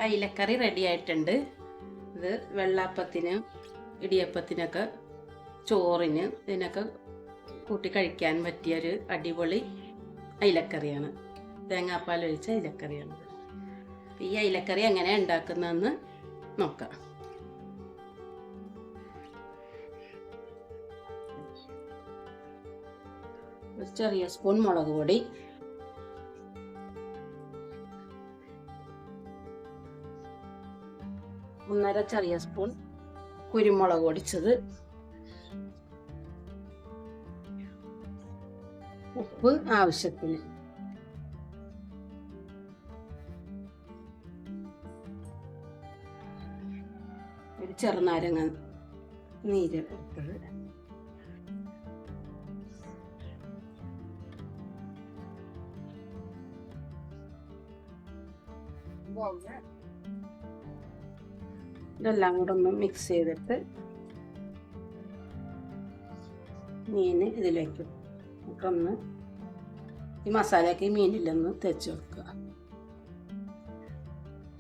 അയിലക്കറി ready ആയിട്ടുണ്ട്. ഇത് വെള്ളാപ്പത്തിന് ഇടിയപ്പത്തിനൊക്കെ ചോറിന് ഇതിനൊക്കെ കൂട്ടി കഴിക്കാൻ പറ്റിയൊരു അടിപൊളി അയിലക്കറിയാണ്. തേങ്ങാപ്പാൽ ഒഴിച്ച അയിലക്കറിയാണ്. ഈ അയിലക്കറി എങ്ങനെ ഉണ്ടാക്കുന്നതെന്ന് നോക്കാം. ഒരു ചെറിയ സ്പൂൺ മുളക് പൊടി, ഒന്നര ചെറിയ സ്പൂൺ കുരുമുളക് പൊടിച്ചത്, ഉപ്പ് ആവശ്യത്തിന്, ഒരു ചെറുനാരങ്ങ നീര് എടുത്തത്, ഇതെല്ലാം കൂടെ ഒന്ന് മിക്സ് ചെയ്തിട്ട് മീൻ ഇതിലേക്ക് ഒന്ന് ഈ മസാലയൊക്കെ ഈ മീനിലൊന്ന് തേച്ച് വെക്കുക.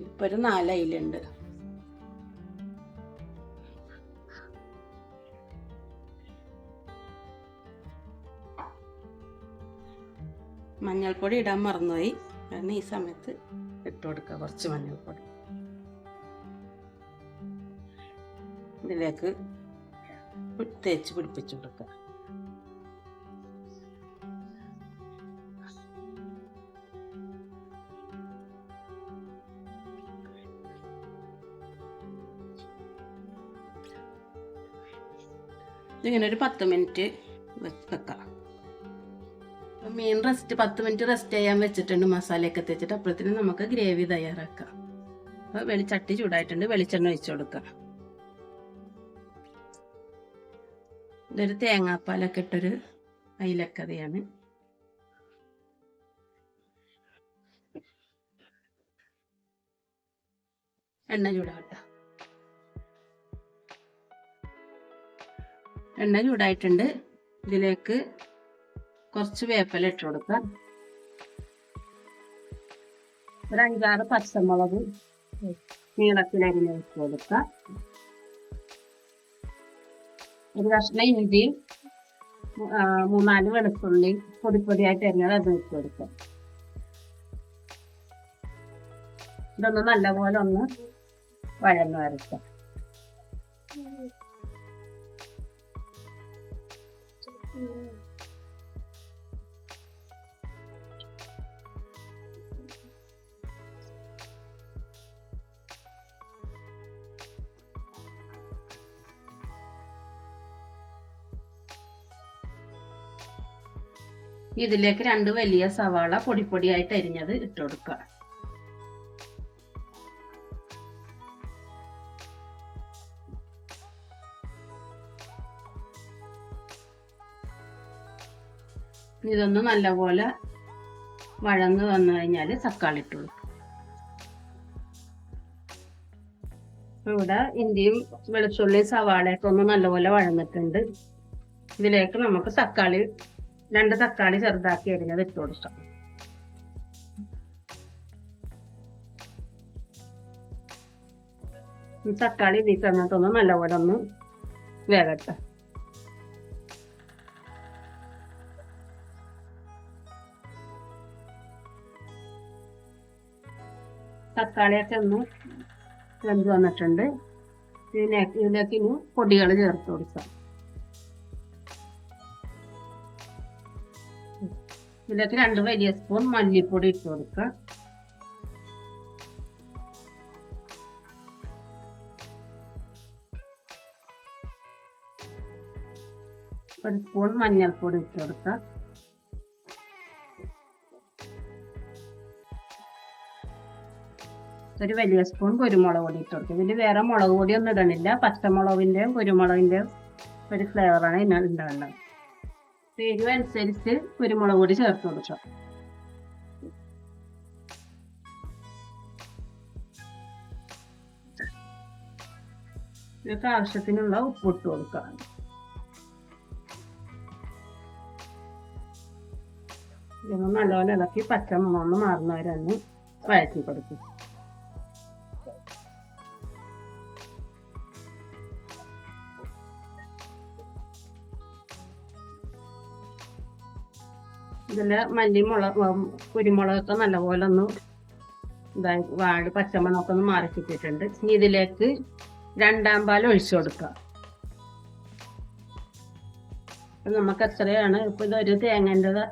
ഇപ്പം ഒരു 4 അയിലുണ്ട്. മഞ്ഞൾപ്പൊടി ഇടാൻ മറന്നുപോയി, കാരണം ഈ സമയത്ത് ഇട്ട് കൊടുക്കുക. കുറച്ച് മഞ്ഞൾപ്പൊടി ഇതിലേക്ക് തേച്ച് പിടിപ്പിച്ചു കൊടുക്കുക. ഇങ്ങനെ ഒരു 10 മിനിറ്റ് വെക്കാം. മീൻ 10 മിനിറ്റ് റെസ്റ്റ് ചെയ്യാൻ വെച്ചിട്ടുണ്ട്. മസാലയൊക്കെ തേച്ചിട്ട് അപ്പോഴത്തേനും നമുക്ക് ഗ്രേവി തയ്യാറാക്കാം. അപ്പോൾ ചട്ടി ചൂടായിട്ടുണ്ട്, വെളിച്ചെണ്ണ ഒഴിച്ചു കൊടുക്കാം. ഇതൊരു തേങ്ങാപ്പാലൊക്കെ ഇട്ടൊരു അയിലക്കറിയാണ്. എണ്ണ ചൂടാവട്ടെ. എണ്ണ ചൂടായിട്ടുണ്ട്. ഇതിലേക്ക് കുറച്ച് വേപ്പില ഇട്ട് കൊടുക്കാം. ഒരു 5-6 പച്ചമുളക് നീളത്തിലരിഞ്ഞ് വെച്ച് കൊടുക്കാം. ഒരു കഷ്ണം ഇഞ്ചിയും 3-4 വെളുത്തുള്ളി പൊടിപ്പൊടിയായിട്ട് അരിഞ്ഞത് അത് വെച്ച് കൊടുക്കാം. ഇതൊന്ന് നല്ലപോലെ ഒന്ന് വഴന്ന് വരയ്ക്കാം. ഇതിലേക്ക് 2 വലിയ സവാള പൊടിപ്പൊടിയായിട്ട് അരിഞ്ഞത് ഇട്ട് കൊടുക്കുക. ഇതൊന്ന് നല്ലപോലെ വഴന്ന് വന്നു കഴിഞ്ഞാൽ തക്കാളി ഇട്ട് കൊടുക്കും. ഇവിടെ ഇഞ്ചിയും വെളുത്തുള്ളിയും സവാളയൊക്കെ ഒന്ന് നല്ലപോലെ വഴന്നിട്ടുണ്ട്. ഇതിലേക്ക് നമുക്ക് 2 തക്കാളി ചെറുതാക്കി അരിഞ്ഞത് ഇട്ട് കൊടുക്കാം. തക്കാളി ഇതിൽ തന്നിട്ടൊന്ന് നല്ലപോലെ ഒന്ന് വേകട്ടെ. തക്കാളിയൊക്കെ ഒന്ന് വെന്ത് വന്നിട്ടുണ്ട്. ഇതിലേക്ക് ഇനി പൊടികൾ ചേർത്ത് കൊടുക്കാം. ഇതിലേക്ക് 2 വലിയ സ്പൂൺ മല്ലിപ്പൊടി ഇട്ട് കൊടുക്കുക. ഒരു സ്പൂൺ മഞ്ഞൾപ്പൊടി ഇട്ട് കൊടുക്കുക. ഒരു വലിയ സ്പൂൺ കുരുമുളക് പൊടി ഇട്ട് കൊടുക്കുക. ഇതിൽ വേറെ മുളക് പൊടിയൊന്നും ഇടണില്ല. പച്ചമുളകിൻ്റെയും കുരുമുളകിൻ്റെയും ഒരു ഫ്ലേവറാണ് ഇതിനുണ്ടാകുന്നത്. എരിവ് അനുസരിച്ച് കുരുമുളക് പൊടി ചേർത്ത് കൊടുക്കാം. ഇതിലേക്ക് ആവശ്യത്തിനുള്ള ഉപ്പിട്ട് കൊടുക്കാം. ഇതൊന്ന് നല്ലപോലെ ഇളക്കി പച്ചമണം മാറുന്നവരൊന്ന് വഴറ്റി കൊടുക്കും. ഇതിൽ കുരുമുളകൊക്കെ നല്ലപോലെ ഒന്ന് ഇതായി പച്ചമണമൊക്കെ ഒന്ന് മാറി കിട്ടിയിട്ടുണ്ട്. ഇനി ഇതിലേക്ക് 2 പാൽ ഒഴിച്ചു കൊടുക്കുക. നമുക്ക് എത്രയാണ് ഇപ്പൊ ഇതൊരു തേങ്ങൻ്റെ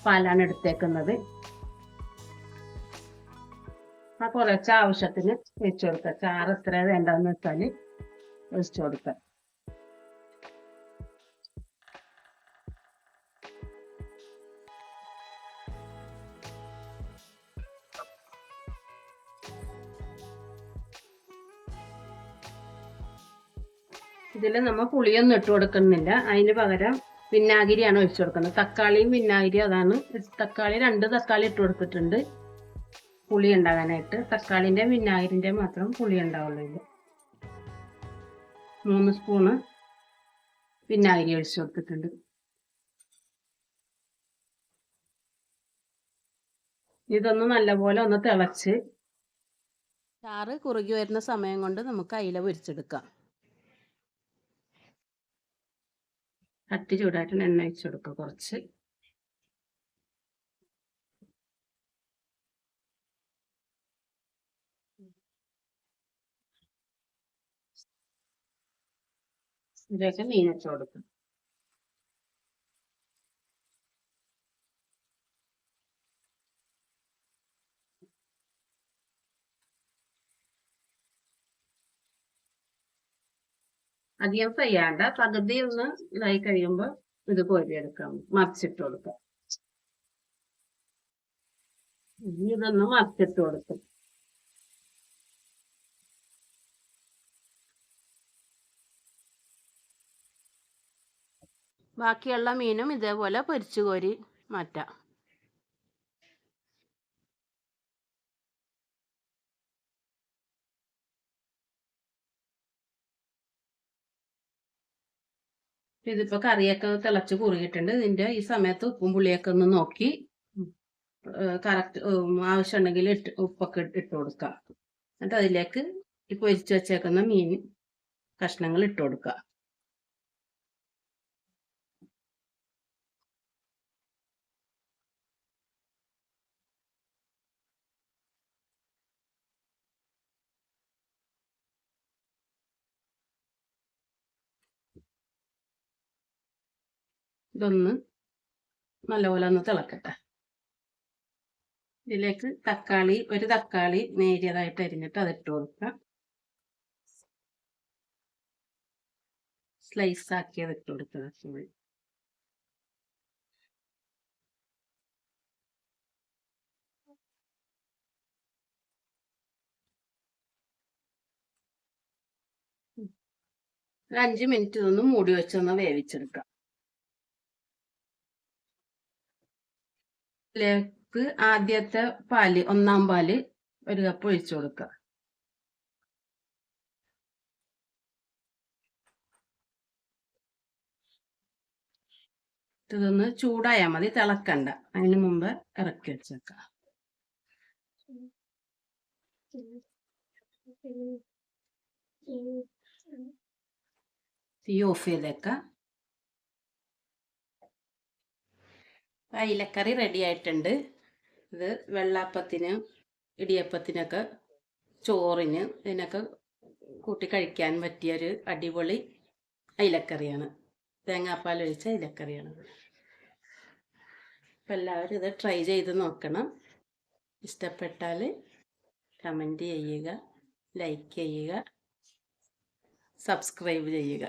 പാലാണ് എടുത്തേക്കുന്നത്. കുറച്ച് ആവശ്യത്തിന് ഒഴിച്ചു കൊടുക്കുക. ചാറ് എത്ര വേണ്ടതെന്ന് വെച്ചാൽ ഒഴിച്ചു കൊടുക്കുക. ഇതിൽ നമ്മൾ പുളിയൊന്നും ഇട്ട് കൊടുക്കുന്നില്ല. അതിന് പകരം വിനാഗിരിയാണ് ഒഴിച്ചു കൊടുക്കുന്നത്. തക്കാളിയും വിനാഗിരി അതാണ്. 2 തക്കാളി ഇട്ട് കൊടുത്തിട്ടുണ്ട് പുളി ഉണ്ടാകാനായിട്ട്. തക്കാളിൻ്റെ വിനാഗിരിൻ്റെ മാത്രം പുളി ഉണ്ടാവുള്ളൂ. 3 സ്പൂണ് വിനാഗിരി ഒഴിച്ചു കൊടുത്തിട്ടുണ്ട്. ഇതൊന്ന് നല്ലപോലെ ഒന്ന് തിളച്ച് ചാറ് കുറുകി വരുന്ന സമയം കൊണ്ട് നമുക്ക് അയില പൊരിച്ചെടുക്കാം. ചട്ടി ചൂടായിട്ട് എണ്ണ ഒഴിച്ചു കൊടുക്കുക കുറച്ച്. ഇതിലേക്ക് മീൻ വെച്ച് കൊടുക്കും. അധികം ഫ്രൈ ആണ്ട, പകുതി ഒന്ന് ഇതായി കഴിയുമ്പോൾ ഇത് കോരിയെടുക്കാം. മറിച്ചിട്ട് കൊടുക്കാം. ഇതൊന്ന് മറിച്ചിട്ട് കൊടുക്കും. ബാക്കിയുള്ള മീനും ഇതേപോലെ പൊരിച്ചു കോരി മാറ്റാം. ഇതിപ്പോൾ കറിയൊക്കെ തിളച്ച് കുറുകിയിട്ടുണ്ട്. ഇതിൻ്റെ ഈ സമയത്ത് ഉപ്പും പുളിയൊക്കെ ഒന്ന് നോക്കി കറക്റ്റ് ആവശ്യമുണ്ടെങ്കിൽ ഉപ്പൊക്കെ ഇട്ട് കൊടുക്കുക. എന്നിട്ട് അതിലേക്ക് ഈ പൊരിച്ച് വെച്ചേക്കുന്ന മീൻ കഷ്ണങ്ങൾ ഇട്ട് കൊടുക്കുക. ഇതൊന്ന് നല്ലപോലെ ഒന്ന് തിളക്കട്ടെ. ഇതിലേക്ക് ഒരു തക്കാളി നേരിയതായിട്ട് അരിഞ്ഞിട്ട് അതിട്ട് കൊടുക്കാം. സ്ലൈസ് ആക്കിയത് ഇട്ട് കൊടുക്കുക. 5 മിനിറ്റ് ഇതൊന്ന് മൂടി വെച്ചൊന്ന് വേവിച്ചെടുക്കാം. ഇതിലേക്ക് ആദ്യത്തെ പാല് 1 പാല് 1 കപ്പ് ഒഴിച്ചു കൊടുക്കുക. ഇതൊന്ന് ചൂടായാൽ മതി, തിളക്കണ്ട. അതിന് മുമ്പ് ഇറക്കി വെച്ചേക്കാം. തീ ഓഫ് ചെയ്തേക്കാം. അയിലക്കറി റെഡി ആയിട്ടുണ്ട്. ഇത് വെള്ളാപ്പത്തിന്, ഇടിയപ്പത്തിനൊക്കെ, ചോറിന് ഇതിനൊക്കെ കൂട്ടി കഴിക്കാൻ പറ്റിയൊരു അടിപൊളി അയിലക്കറിയാണ്. തേങ്ങാപ്പാൽ ഒഴിച്ച അയിലക്കറിയാണ്. അപ്പം എല്ലാവരും ഇത് ട്രൈ ചെയ്ത് നോക്കണം. ഇഷ്ടപ്പെട്ടാൽ കമൻറ്റ് ചെയ്യുക, ലൈക്ക് ചെയ്യുക, സബ്സ്ക്രൈബ് ചെയ്യുക.